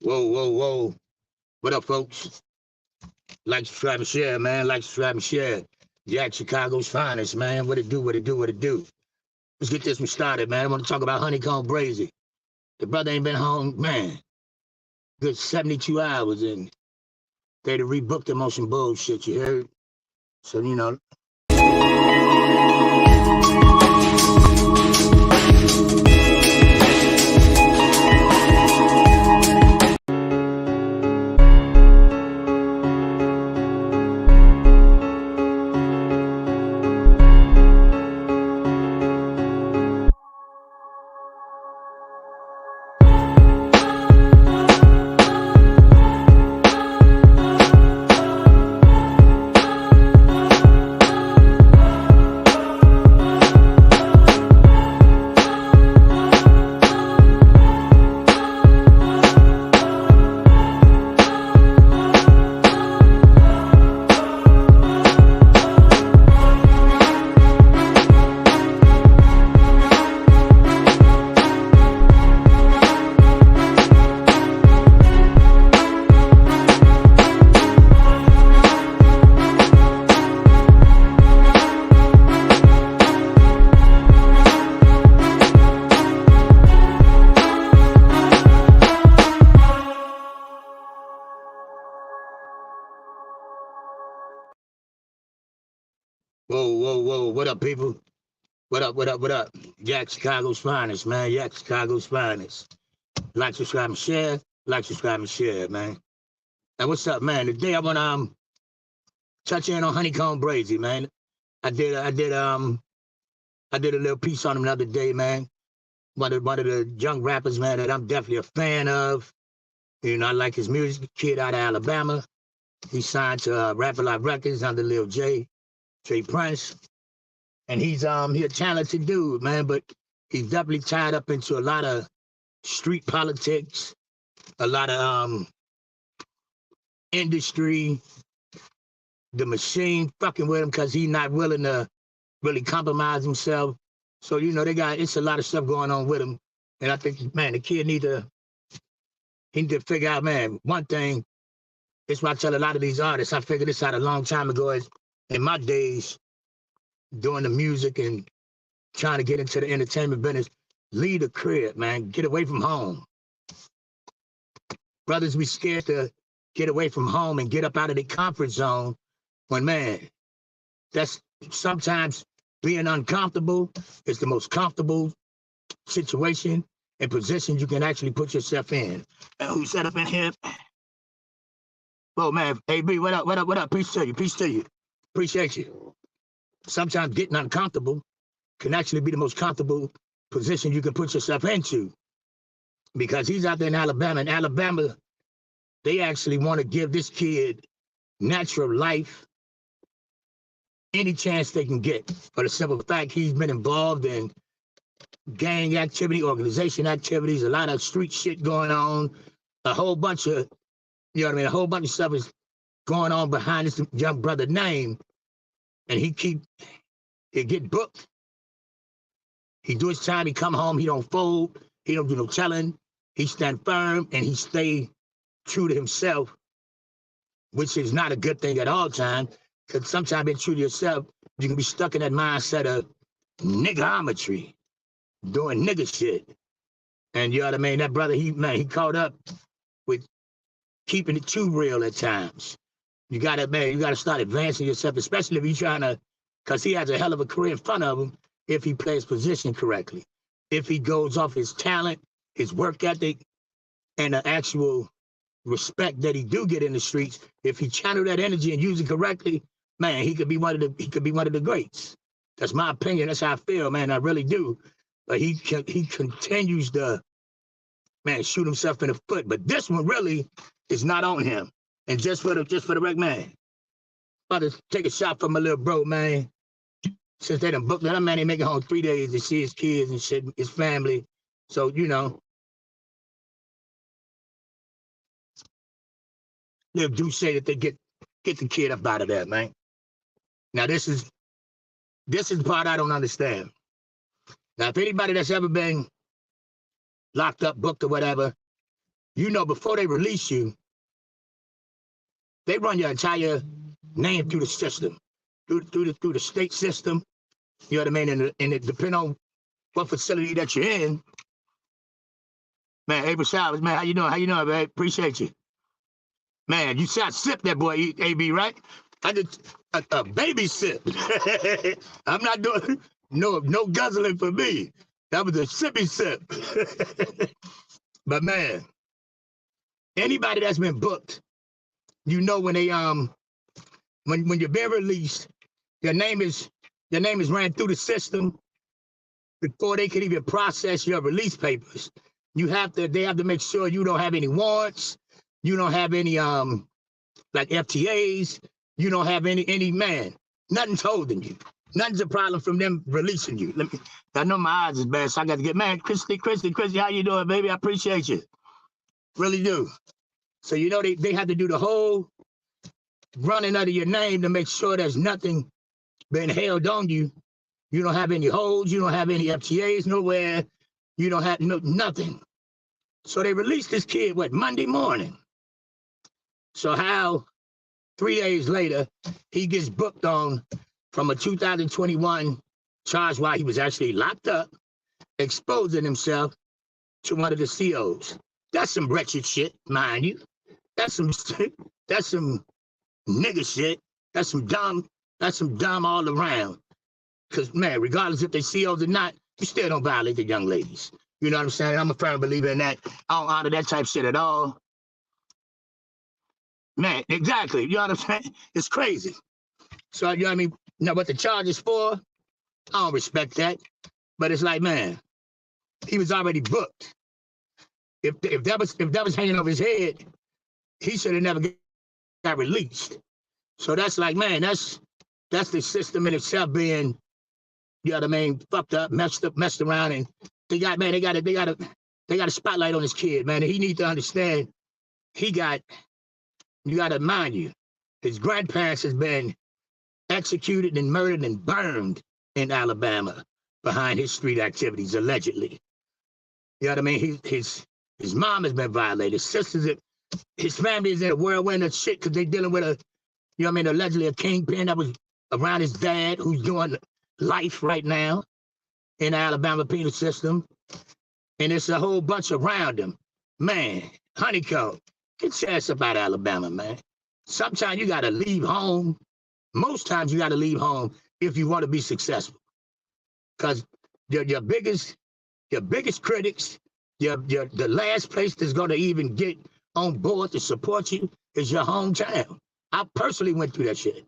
Whoa, whoa, whoa. What up, folks? Like, subscribe, and share, man. Like, subscribe, and share. Jack Chicago's finest, man. What it do, what it do, what it do. Let's get this one started, man. I want to talk about Honeycomb brazy. The brother ain't been home, man, good 72 hours, and they rebooked him on some bullshit, you heard? So, whoa, whoa, whoa. What up, people? What up, what up, what up? Jack Chicago's finest, man. Jack Chicago's finest. Like, subscribe, and share. Like, subscribe, and share, man. Now, what's up, man? Today I want to touch in on Honeycomb brazy, man. I did a little piece on him the other day, man. One of the young rappers, man, that I'm definitely a fan of. I like his music. Kid out of Alabama. He signed to Rapper Life Records under Lil J Prince, and he a talented dude, man. But he's definitely tied up into a lot of street politics, a lot of industry, the machine fucking with him because he's not willing to really compromise himself. So it's a lot of stuff going on with him, and I think, man, the kid need to figure out, man. One thing, it's why I tell a lot of these artists. I figured this out a long time ago. Is in my days doing the music and trying to get into the entertainment business, leave the crib, man. Get away from home. Brothers be scared to get away from home and get up out of their comfort zone when, man, that's sometimes being uncomfortable is the most comfortable situation and position you can actually put yourself in. And who set up in here? Well, man, AB, what up, what up, what up? Peace to you, peace to you. Appreciate you. Sometimes getting uncomfortable can actually be the most comfortable position you can put yourself into, because he's out there in Alabama. In Alabama, they actually want to give this kid natural life any chance they can get, for the simple fact he's been involved in gang activity, organization activities, a lot of street shit going on, a whole bunch of, a whole bunch of stuff is going on behind this young brother name, and he get booked. He do his time, he come home, he don't fold, he don't do no telling, he stand firm, and he stay true to himself, which is not a good thing at all times, because sometimes being true to yourself, you can be stuck in that mindset of niggometry, doing nigga shit. And you know what I mean? That brother, he caught up with keeping it too real at times. You gotta start advancing yourself, especially if you're trying to, because he has a hell of a career in front of him if he plays position correctly. If he goes off his talent, his work ethic, and the actual respect that he do get in the streets, if he channel that energy and use it correctly, man, he could be one of the greats. That's my opinion. That's how I feel, man. I really do. But he continues to, man, shoot himself in the foot. But this one really is not on him. And just for the record, man, about to take a shot from my little bro, man. Since they done booked that man, he making home 3 days to see his kids and shit, his family. So they do say that they get the kid up out of there, man. Now this is the part I don't understand. Now, if anybody that's ever been locked up, booked, or whatever, you know, before they release you, they run your entire name through the system, through the state system. You know what I mean? And it depends on what facility that you're in. Man, April Showers, man, how you doing? How you doing, babe? Appreciate you. Man, you shot sip that boy, AB, right? I just a baby sip. I'm not doing no guzzling for me. That was a sippy sip. But man, anybody that's been booked, you know when they when you're being released, your name is ran through the system before they can even process your release papers. They have to make sure you don't have any warrants, you don't have any like FTAs, you don't have any man, nothing's holding you. Nothing's a problem from them releasing you. I know my eyes is bad, so I got to get, man, Christy, how you doing, baby? I appreciate you. Really do. So, you know, they have to do the whole running under your name to make sure there's nothing been held on you. You don't have any holds. You don't have any FTAs nowhere. You don't have nothing. So they released this kid, Monday morning. So how 3 days later, he gets booked on from a 2021 charge while he was actually locked up, exposing himself to one of the COs. That's some wretched shit, mind you. That's some nigga shit. That's some dumb all around. Because, man, regardless if they COs or not, you still don't violate the young ladies. You know what I'm saying? I'm a firm believer in that. I don't honor that type of shit at all. Man, exactly. You know what I'm saying? It's crazy. So, you know what I mean? Now, what the charge is for, I don't respect that. But it's like, man, he was already booked. If that was hanging over his head, he should have never got released. So that's like, man, that's the system in itself being, you know what I mean, fucked up, messed around, and they got a spotlight on this kid, man. And he needs to understand you got to mind you, his grandparents has been executed and murdered and burned in Alabama behind his street activities, allegedly. You know what I mean? His mom has been violated. His sisters, his family is in a whirlwind of shit because they're dealing with allegedly a kingpin that was around his dad who's doing life right now in the Alabama penal system. And it's a whole bunch around him. Man, Honeycomb, get your ass up out of Alabama, man. Sometimes you got to leave home. Most times you got to leave home if you want to be successful. Because your biggest critics, the last place that's going to even get on board to support you is your hometown. I personally went through that shit.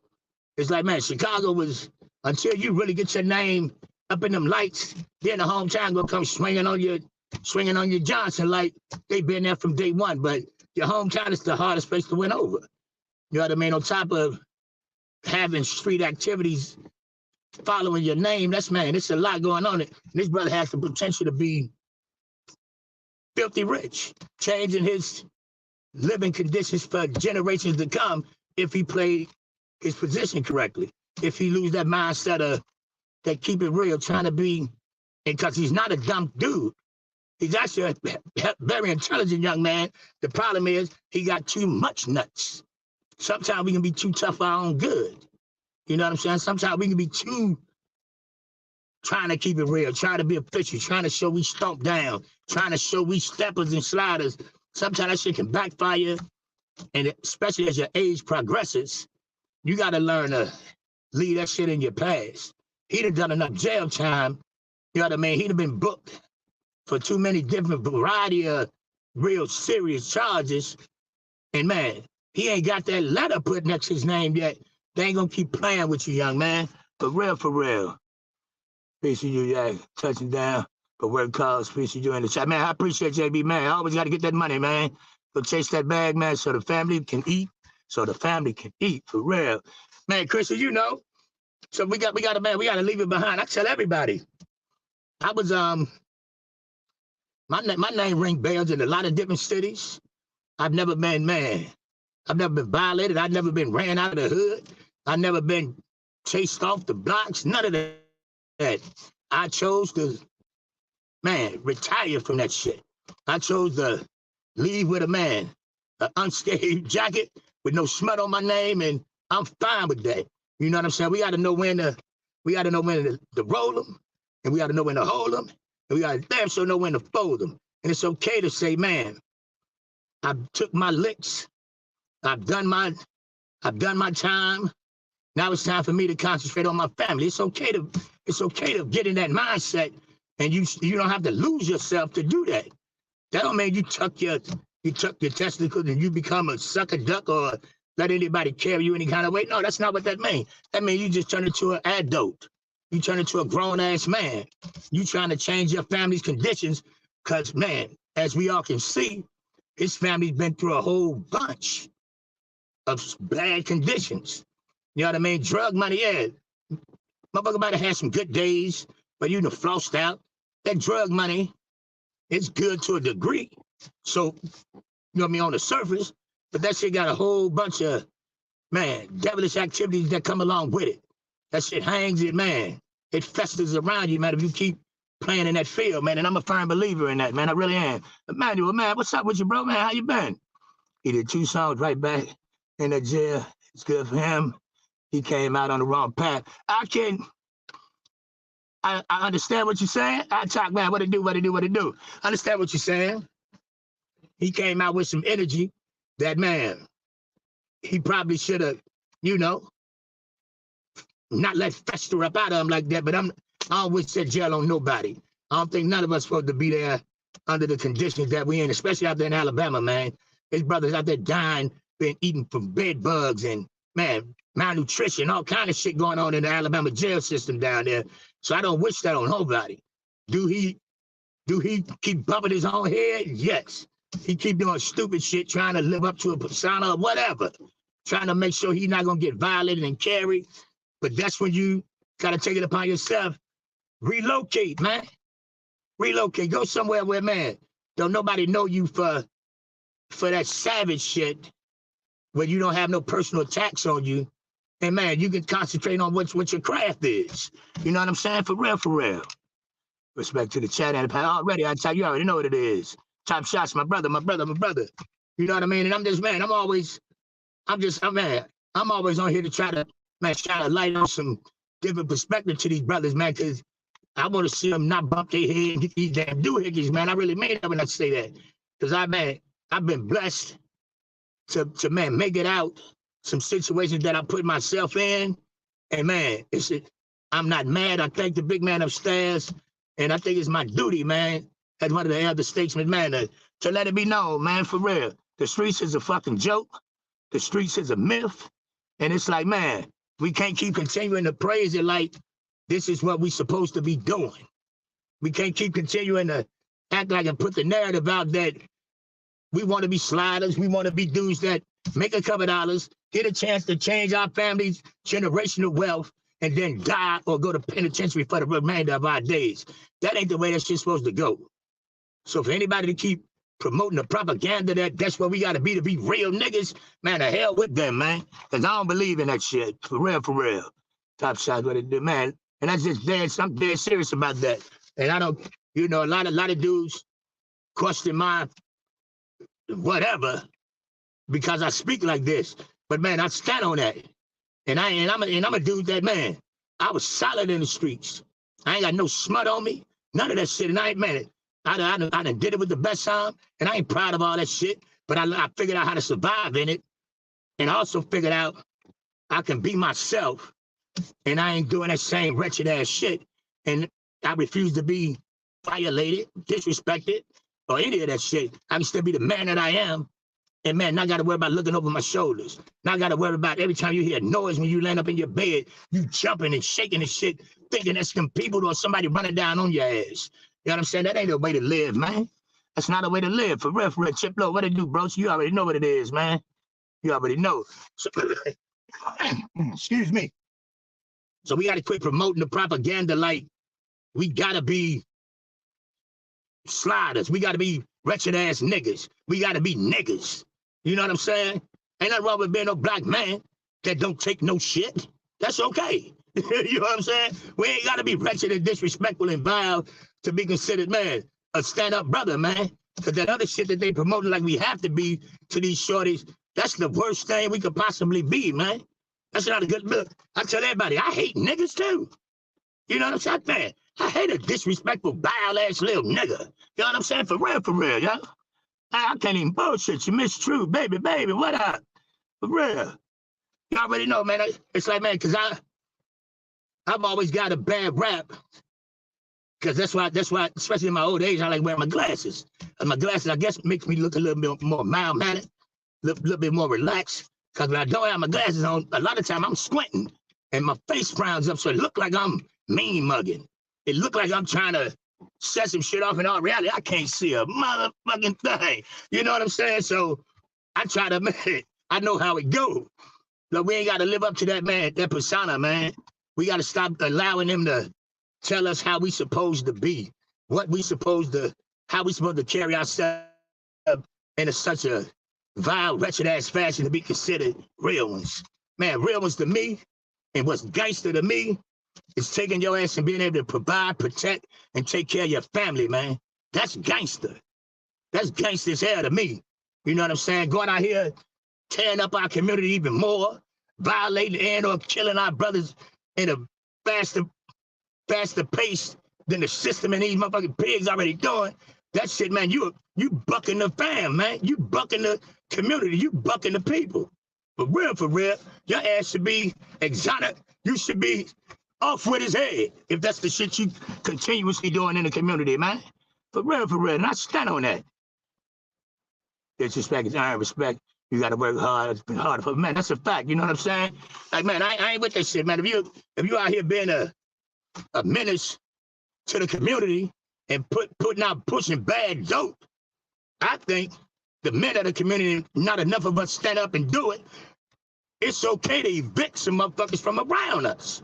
It's like, man, Chicago was, until you really get your name up in them lights, then the hometown gonna come swinging on your Johnson like they been there from day one. But your hometown is the hardest place to win over. You know what I mean? On top of having street activities following your name, it's a lot going on. And this brother has the potential to be filthy rich, changing his living conditions for generations to come if he played his position correctly. If he lose that mindset of that keep it real, trying to be, and because he's not a dumb dude. He's actually a very intelligent young man. The problem is he got too much nuts. Sometimes we can be too tough for our own good. You know what I'm saying? Sometimes we can be too trying to keep it real, trying to be official, trying to show we stomp down, trying to show we steppers and sliders. Sometimes that shit can backfire. And especially as your age progresses, you got to learn to leave that shit in your past. He'd have done enough jail time. You know what I mean? He'd have been booked for too many different variety of real serious charges. And man, he ain't got that letter put next to his name yet. They ain't gonna keep playing with you, young man. For real. Peace to you, Jack. Touching down. But word calls, peace to you in the chat. Man, I appreciate JB, man. I always got to get that money, man. Go chase that bag, man, so the family can eat. For real. Man, Chris, you know. So we got to leave it behind. I tell everybody. I was my name ring bells in a lot of different cities. I've never been violated. I've never been ran out of the hood. I've never been chased off the blocks. None of that. I chose to, retire from that shit. I chose to leave with a man, an unscathed jacket with no smut on my name, and I'm fine with that. You know what I'm saying? We got to know when to roll them, and we got to know when to hold them, and we got to damn sure know when to fold them. And it's okay to say, man, I took my licks, I've done my time. Now it's time for me to concentrate on my family. It's okay to get in that mindset, and you don't have to lose yourself to do that. That don't mean you tuck your testicles and you become a sucker duck or let anybody carry you any kind of way. No, that's not what that means. That means you just turn into an adult. You turn into a grown-ass man. You trying to change your family's conditions because, man, as we all can see, his family's been through a whole bunch of bad conditions. You know what I mean? Drug money, yeah. Motherfucker might have had some good days, but you done flossed out. That drug money, it's good to a degree. So, you know what I mean, on the surface, but that shit got a whole bunch of, man, devilish activities that come along with it. That shit hangs it, man. It festers around you, man, if you keep playing in that field, man. And I'm a firm believer in that, man. I really am. Emmanuel, man, what's up with you, bro, man? How you been? He did 2 songs right back in the jail. It's good for him. He came out on the wrong path. I understand what you're saying. I talk, man, what it do. I understand what you're saying. He came out with some energy that, man, he probably should have, not let fester up out of him like that. But I don't wish that jail on nobody. I don't think none of us supposed to be there under the conditions that we in, especially out there in Alabama, man. His brothers out there dying, been eating from bed bugs and, man, malnutrition, all kind of shit going on in the Alabama jail system down there. So I don't wish that on nobody. Do he keep bumping his own head? Yes. He keep doing stupid shit, trying to live up to a persona or whatever, trying to make sure he's not going to get violated and carried. But that's when you got to take it upon yourself. Relocate, man. Relocate. Go somewhere where, man, don't nobody know you for that savage shit where you don't have no personal attacks on you. And, man, you can concentrate on what your craft is. You know what I'm saying? For real. Respect to the chat and the panel. Already, you already know what it is. Top shots, my brother. You know what I mean? And I'm just, man, I'm always on here to try to, man, shine a light on some different perspective to these brothers, man, because I want to see them not bump their head and get these damn doohickeys, man. I really mean that when I say that. Because I've been blessed to man, make it out some situations that I put myself in. And, man, I'm not mad. I thank the big man upstairs. And I think it's my duty, man, as one of the elder statesmen, man, to let it be known, man, for real. The streets is a fucking joke. The streets is a myth. And it's like, man, we can't keep continuing to praise it like this is what we supposed to be doing. We can't keep continuing to act like and put the narrative out that we want to be sliders. We want to be dudes that make a couple dollars, get a chance to change our family's generational wealth, and then die or go to penitentiary for the remainder of our days. That ain't the way that shit's supposed to go. So for anybody to keep promoting the propaganda that's what we got to be real niggas, man, the hell with them, man. Because I don't believe in that shit. For real. Top shots, what it do, man. And that's just dead. I'm dead serious about that. And I don't, a lot of dudes question my whatever because I speak like this. But, man, I stand on that. And I'm a dude that, man, I was solid in the streets. I ain't got no smut on me. None of that shit. And I done did it with the best time, and I ain't proud of all that shit, but I figured out how to survive in it, and I also figured out I can be myself, and I ain't doing that same wretched-ass shit, and I refuse to be violated, disrespected, or any of that shit. I can still be the man that I am, and, man, not got to worry about looking over my shoulders. Not got to worry about every time you hear a noise when you land up in your bed, you jumping and shaking and shit, thinking that's some people or somebody running down on your ass. You know what I'm saying? That ain't a way to live, man. That's not a way to live. For real. Chip Low, what it do, bro? So you already know what it is, man. You already know. So, excuse me. So we got to quit promoting the propaganda like we got to be sliders. We got to be wretched-ass niggas. We got to be niggas. You know what I'm saying? Ain't nothing wrong with being no black man that don't take no shit. That's okay. You know what I'm saying? We ain't got to be wretched and disrespectful and vile to be considered, man, a stand-up brother, man. Because that other shit that they promoting like we have to be to these shorties, that's the worst thing we could possibly be, man. That's not a good look. I tell everybody, I hate niggas too. You know what I'm saying? Man, I hate a disrespectful, vile-ass little nigga. You know what I'm saying? For real, yo. I can't even bullshit you. Miss True, baby, what up? For real. You already know, man. It's like, man, because I've always got a bad rap. Because that's why, especially in my old age, I like wearing my glasses. And my glasses, I guess, makes me look a little bit more mild-mannered, a little bit more relaxed. Because when I don't have my glasses on, a lot of time I'm squinting. And my face frowns up, so it look like I'm mean mugging. It look like I'm trying to set some shit off. In all reality, I can't see a motherfucking thing. You know what I'm saying? So I try to, man, I know how it goes. Look, we ain't got to live up to that, man, that persona, man. We got to stop allowing them to tell us how we supposed to be, how we supposed to carry ourselves in such a vile, wretched-ass fashion to be considered real ones. Man, real ones to me, and what's gangster to me, is taking your ass and being able to provide, protect, and take care of your family, man. That's gangster. That's gangster as hell to me. You know what I'm saying? Going out here, tearing up our community even more, violating and or killing our brothers in a faster pace than the system and these motherfucking pigs already doing. That shit, man, you bucking the fam, man. You bucking the community. You bucking the people. For real, your ass should be exotic. You should be off with his head if that's the shit you continuously doing in the community, man. For real. And I stand on that. Disrespect is iron respect. You got to work hard, harder for, man. That's a fact. You know what I'm saying? Like, man, I ain't with that shit, man. If you out here being a menace to the community and pushing bad dope, I think the men of the community, not enough of us stand up and do it. It's okay to evict some motherfuckers from around us.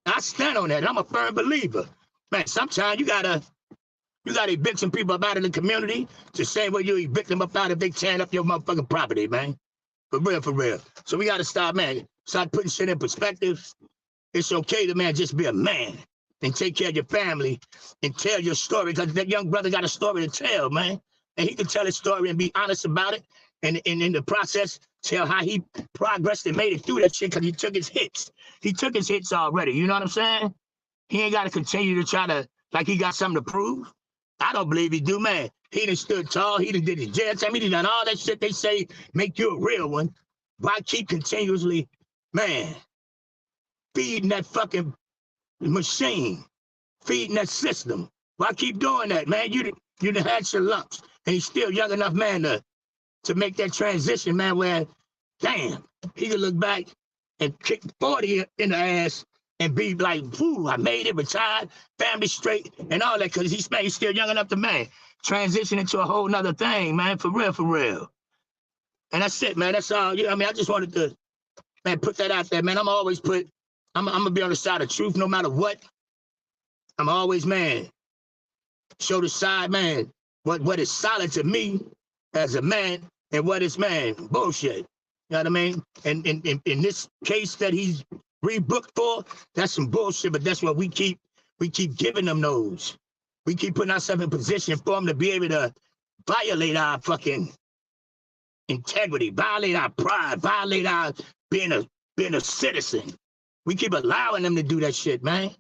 I stand on that. I'm a firm believer. Man, sometimes you gotta evict some people up out of the community the same way you evict them up out if they tearing up your motherfucking property, man. For real. So we gotta start putting shit in perspective. It's okay to, man, just be a man and take care of your family and tell your story, because that young brother got a story to tell, man. And he can tell his story and be honest about it. And in the process, tell how he progressed and made it through that shit, because he took his hits. He took his hits already. You know what I'm saying? He ain't got to continue to try to, like he got something to prove. I don't believe he do, man. He done stood tall. He done did his jail time. He done done all that shit they say make you a real one. Why keep continuously, man, feeding that fucking machine, feeding that system? Why keep doing that, man? You done had your lumps. And he's still young enough, man, to make that transition, man, where, damn, he could look back and kick 40 in the ass and be like, whoo, I made it, retired, family straight, and all that, because he's still young enough to, man, transition into a whole nother thing, man, for real. And that's it, man. That's all. I mean, I just wanted to, man, put that out there, man. I'm going to be on the side of truth no matter what. I'm always, man, show the side, man, what is solid to me as a man and what is, man, bullshit. You know what I mean? And in this case that he's rebooked for, that's some bullshit, but that's what we keep giving them those. We keep putting ourselves in position for them to be able to violate our fucking integrity, violate our pride, violate our being a citizen. We keep allowing them to do that shit, man.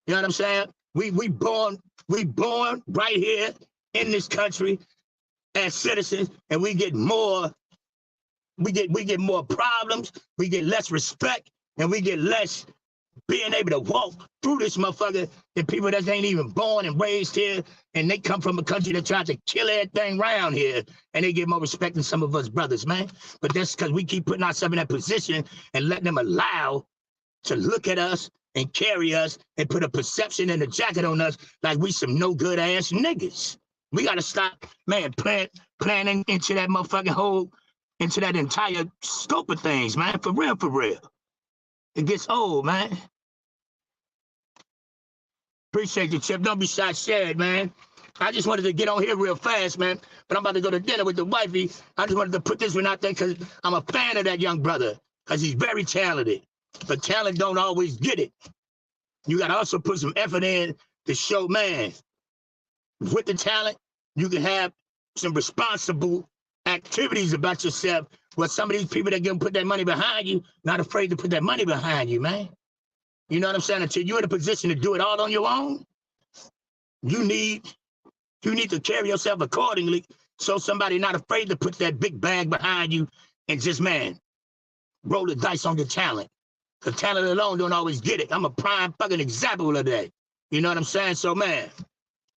You know what I'm saying? We born right here in this country as citizens, and we get more problems, we get less respect, and we get less being able to walk through this motherfucker than people that ain't even born and raised here, and they come from a country that tried to kill everything around here, and they get more respect than some of us brothers, man. But that's because we keep putting ourselves in that position and letting them allow to look at us and carry us and put a perception and a jacket on us like we some no good ass niggas. We gotta stop, man, planning into that motherfucking hole, into that entire scope of things, man. For real. It gets old, man. Appreciate you, Chip. Don't be shy, share it, man. I just wanted to get on here real fast, man. But I'm about to go to dinner with the wifey. I just wanted to put this one out there because I'm a fan of that young brother, because he's very talented. But talent don't always get it. You gotta also put some effort in to show, man, with the talent, you can have some responsible activities about yourself. Well, some of these people that can put that money behind you, not afraid to put that money behind you, man. You know what I'm saying? Until you're in a position to do it all on your own, you need to carry yourself accordingly. So somebody not afraid to put that big bag behind you and just, man, roll the dice on your talent. Because talent alone don't always get it. I'm a prime fucking example of that. You know what I'm saying? So, man,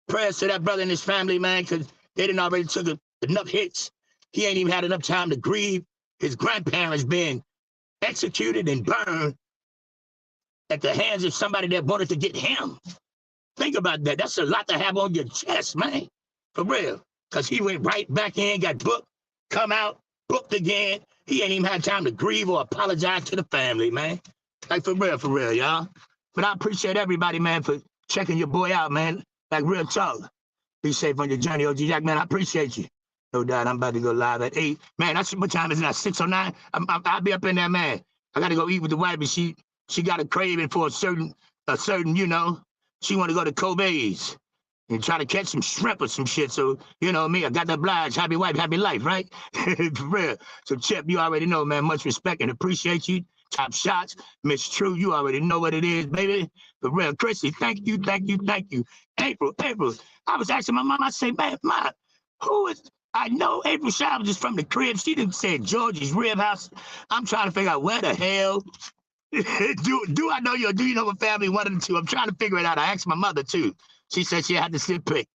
prayers to that brother and his family, man, because they didn't already took enough hits. He ain't even had enough time to grieve his grandparents being executed and burned at the hands of somebody that wanted to get him. Think about that. That's a lot to have on your chest, man. For real. Because he went right back in, got booked, come out, booked again. He ain't even had time to grieve or apologize to the family, man. Like, for real, y'all. But I appreciate everybody, man, for checking your boy out, man. Like, real talk. Be safe on your journey, OG Jack, man. I appreciate you. No doubt. I'm about to go live at 8. Man, that's what time is it now? 6:09? I'll be up in there, man. I got to go eat with the wife, but she got a craving for a certain, you know, she want to go to Kobe's and try to catch some shrimp or some shit. So, you know me, I got to oblige. Happy wife, happy life, right? For real. So, Chip, you already know, man. Much respect and appreciate you. Top shots. Miss True, you already know what it is, baby. For real. Chrissy, thank you. April. I was asking my mom, I say, man, who is... I know April Showers is from the crib. She didn't say Georgie's Rib House. I'm trying to figure out where the hell... do I know you or do you know what family? One of the two. I'm trying to figure it out. I asked my mother, too. She said she had to sit pick.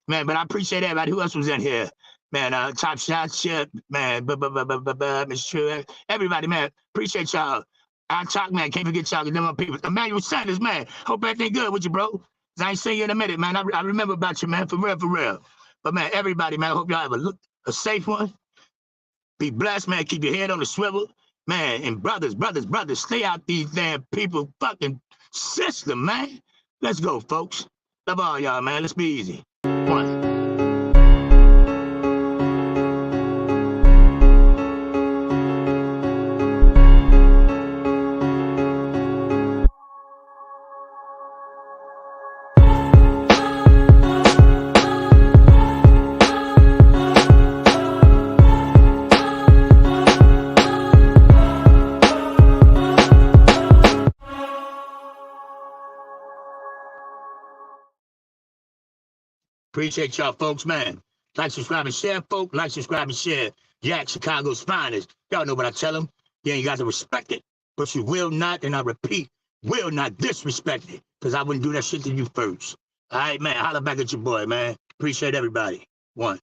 Man, but I appreciate everybody. Who else was in here? Man, Top Shots, Chip, man, Miss True. Everybody, man, appreciate y'all. I talk, man, can't forget y'all. Them my people. Emmanuel Sanders, man, hope everything good with you, bro. I ain't seen you in a minute, man. I remember about you, man, for real. But, man, everybody, man, I hope y'all have a safe one. Be blessed, man. Keep your head on the swivel. Man, and brothers, stay out these damn people fucking system, man. Let's go, folks. Love all y'all, man. Let's be easy. One. Appreciate y'all, folks, man. Like, subscribe, and share, folks. Like, subscribe, and share. Jack, Chicago's finest. Y'all know what I tell them. You ain't got to respect it, but you will not, and I repeat, will not disrespect it, because I wouldn't do that shit to you first. All right, man. Holla back at your boy, man. Appreciate everybody. One.